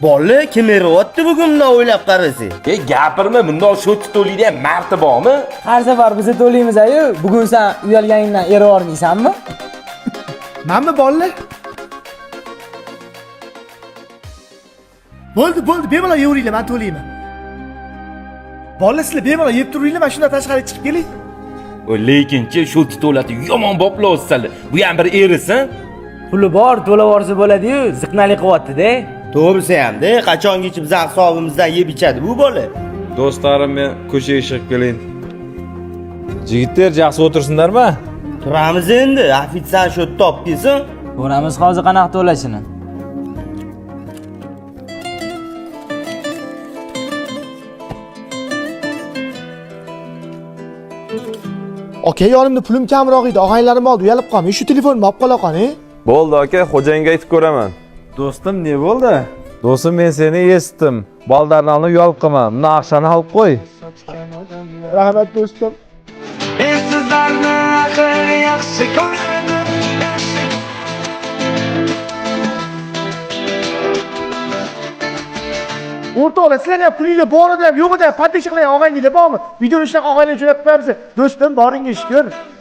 Bola kim eryapti bugun bunday o'ylab qarasa? Gapirma, bundoq sho't to'laydi ham marti bormi? Har safar biz to'laymiz ayu. Bugun sen uyalganingdan era olmaysanmi? Manmi bolalar? Bo'ldi, bemalol yeyveringlar, men to'layman. Bolalar sizlar bemalol yeb turinglar, men shundan tashqari chiqib kelay. Lekinchi sho't to'lati yomon boplosizlar. Bu ham bir erisin. Puli bor, to'lavorsa bo'ladi-yu, ziqnali qilyapti-da. To'g'risi ham-da, qachongacha biz hisobimizdan yeb ichadi bu bola? Do'stlarim, men ko'chaga chiqib kelayin. Yigitlar yaxshi o'tirsinlarmi? Turamiz endi, ofitsiant sho't topib kelsin. Ko'ramiz hozir qanaqa to'lashini. Aka, yonimda pulim kamroq edi, og'aylarim oldi, uyalib qolmay, shu telefonimni olib qola qani. Bo'ldi aka, xo'jayinga aytib ko'raman. Do'stim, ne bo'ldi? Do'stim, men seni eshitdim. Baldarni olib uyalib qolma. Buni aqshani olib qo'y. Rahmat do'stim. Men sizlarni axir yaxshi ko'raman. O'rtoqlar, sizlar ham pulinglar borida ham yo'qida ham podpiska qiling, og'ayinglar bormi? Videoni shunaqa og'aylar jo'natib qo'yamiz. Do'stim, boringga shukr.